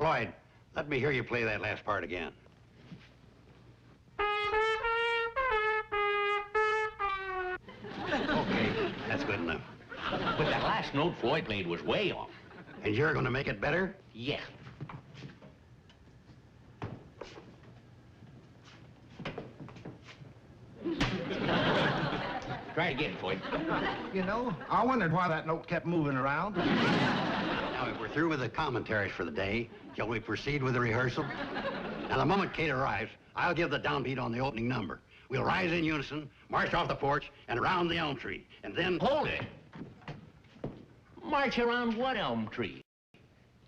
Floyd, let me hear you play that last part again. Okay, that's good enough. But that last note Floyd played was way off. And you're going to make it better? Yeah. Try it again, Floyd. You know, I wondered why that note kept moving around. Now, if we're through with the commentaries for the day, shall we proceed with the rehearsal? Now, the moment Kate arrives, I'll give the downbeat on the opening number. We'll rise in unison, march off the porch, and around the elm tree, and then... Hold it! March around what elm tree?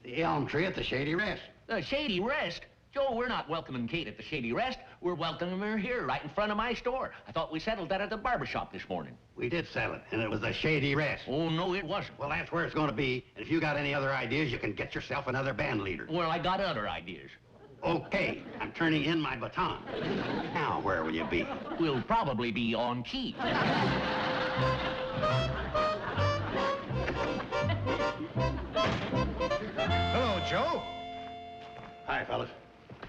The elm tree at the Shady Rest. The Shady Rest? Joe, we're not welcoming Kate at the Shady Rest. We're welcoming her here, right in front of my store. I thought we settled that at the barber shop this morning. We did settle it, and it was the Shady Rest. Oh, no, it wasn't. Well, that's where it's going to be, and if you got any other ideas, you can get yourself another band leader. Well, I got other ideas. Okay, I'm turning in my baton. Now, where will you be? We'll probably be on key. Hello, Joe. Hi, fellas.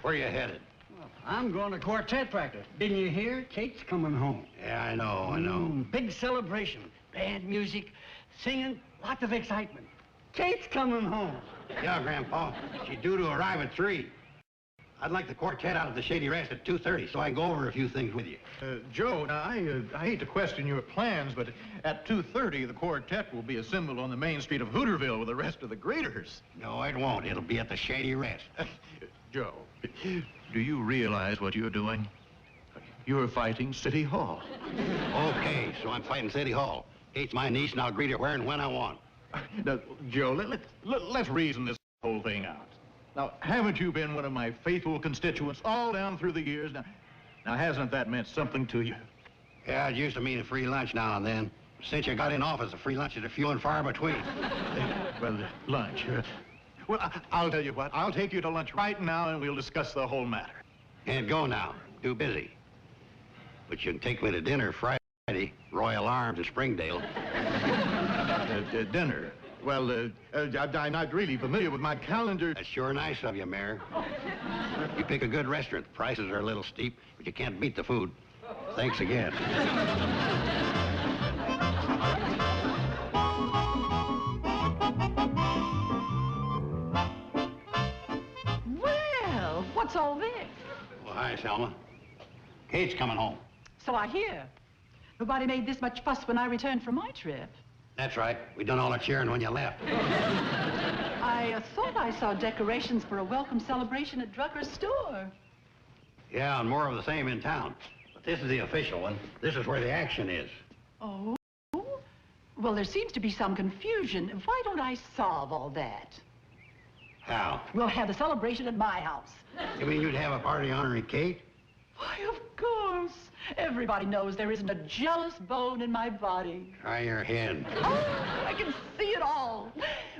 Where are you headed? Well, I'm going to quartet practice. Didn't you hear? Kate's coming home. Yeah, I know. Big celebration. Band music, singing, lots of excitement. Kate's coming home. Yeah, Grandpa. She's due to arrive at 3. I'd like the quartet out of the Shady Rest at 2:30 so I can go over a few things with you. Joe, now, I hate to question your plans, but at 2:30, the quartet will be assembled on the main street of Hooterville with the rest of the greeters. No, it won't. It'll be at the Shady Rest. Joe, do you realize what you're doing? You're fighting City Hall. Okay, so I'm fighting City Hall. Kate's my niece, and I'll greet her where and when I want. Now, Joe, let's reason this whole thing out. Now, haven't you been one of my faithful constituents all down through the years? Now, hasn't that meant something to you? Yeah, it used to mean a free lunch now and then. Since you got in office, the free lunches are few and far between. Lunch. Well, I'll tell you what. I'll take you to lunch right now, and we'll discuss the whole matter. Can't go now. Too busy. But you can take me to dinner Friday, Royal Arms in Springdale. Dinner. Well, I'm not really familiar with my calendar. That's sure nice of you, Mayor. You pick a good restaurant. The prices are a little steep, but you can't beat the food. Thanks again. Well, what's all this? Well, hi, Selma. Kate's coming home. So I hear. Nobody made this much fuss when I returned from my trip. That's right. We done all the cheering when you left. I thought I saw decorations for a welcome celebration at Drucker's store. Yeah, and more of the same in town. But this is the official one. This is where the action is. Oh? Well, there seems to be some confusion. Why don't I solve all that? How? We'll have the celebration at my house. You mean you'd have a party honoring Kate? Why, of course. Everybody knows there isn't a jealous bone in my body. Try your head. Oh, I can see it all.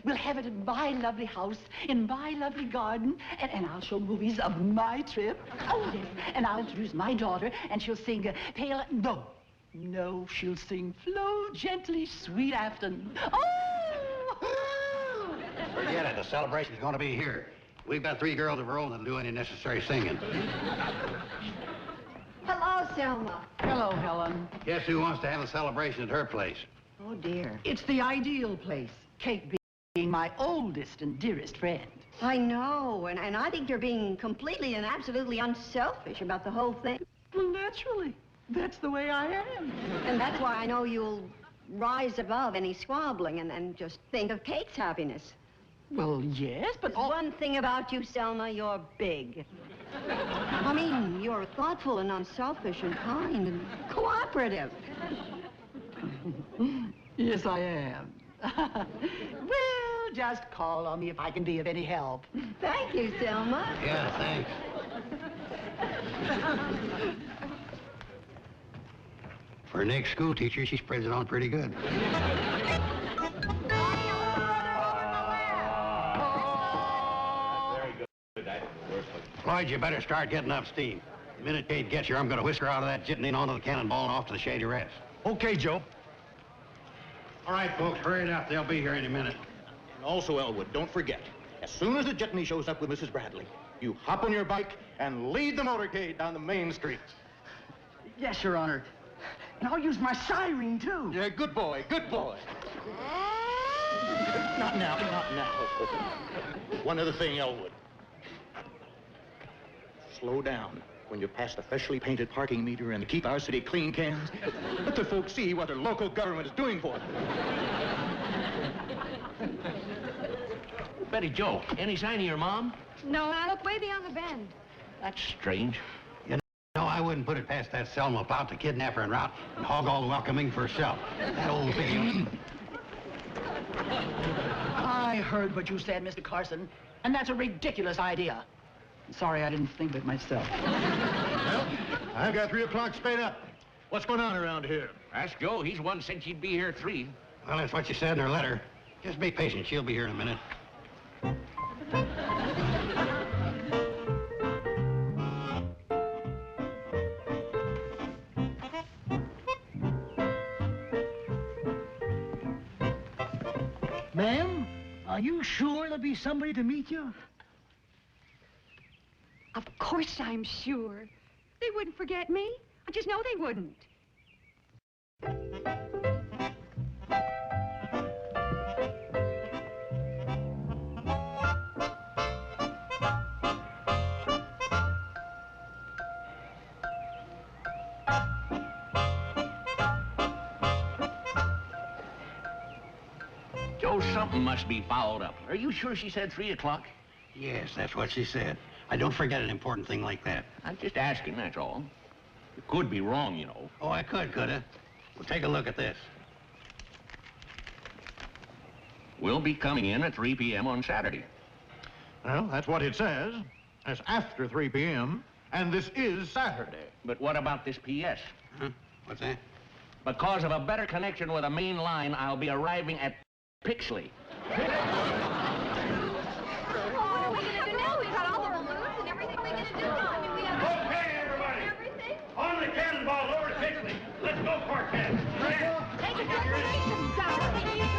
We'll have it in my lovely house, in my lovely garden, and I'll show movies of my trip. Oh, yes, and I'll introduce my daughter, and she'll sing Pale... No, she'll sing Flow Gently, Sweet Afton. Oh! Forget it. The celebration's going to be here. We've got 3 girls of our own that'll do any necessary singing. Hello, Selma. Hello, Helen. Guess who wants to have a celebration at her place? Oh, dear. It's the ideal place, Kate being my oldest and dearest friend. I know, and I think you're being completely and absolutely unselfish about the whole thing. Well, naturally. That's the way I am. And that's why I know you'll rise above any squabbling and just think of Kate's happiness. Well, yes, but... There's one thing about you, Selma, you're big. I mean, you're thoughtful and unselfish and kind and cooperative. Yes, I am. Well, just call on me if I can be of any help. Thank you, Selma. Yeah, thanks. For Nick's school teacher, she spreads it on pretty good. Floyd, you better start getting up steam. The minute Kate gets here, I'm going to whisk her out of that jitney and onto the cannonball and off to the Shady Rest. Okay, Joe. All right, folks, hurry it up. They'll be here any minute. And also, Elwood, don't forget, As soon as the jitney shows up with Mrs. Bradley, you hop on your bike and lead the motorcade down the main street. Yes, Your Honor. And I'll use my siren, too. Yeah, good boy, good boy. Not now, not now. One other thing, Elwood. Slow down when you pass the freshly painted parking meter and the Keep Our City Clean cans. Let the folks see what their local government is doing for them. Betty Joe, any sign of your mom? No, I look way beyond the bend. That's strange. No, I wouldn't put it past that Selma about to kidnap her en route and hog all the welcoming for herself. That old thing. I heard what you said, Mr. Carson, and that's a ridiculous idea. Sorry I didn't think of it myself. Well, I've got 3 o'clock spade up. What's going on around here? Ask Joe. He's one said she'd be here at 3. Well, that's what she said in her letter. Just be patient. She'll be here in a minute. Ma'am, are you sure there'll be somebody to meet you? Of course I'm sure. They wouldn't forget me. I just know they wouldn't. Joe, something must be fouled up. Are you sure she said 3 o'clock? Yes, that's what she said. I don't forget an important thing like that. I'm just asking, that's all. You could be wrong, you know. Oh, I could I? Well, take a look at this. We'll be coming in at 3 p.m. on Saturday. Well, that's what it says. That's after 3 p.m., and this is Saturday. But what about this P.S.? Huh? What's that? Because of a better connection with a main line, I'll be arriving at Pixley. Oh, what are we gonna do now? We've got all the balloons and everything we're gonna do. I mean, we got Okay, everybody. everything. On the cannonball over to Pixley. Let's go, Cortez. Take a decorations down.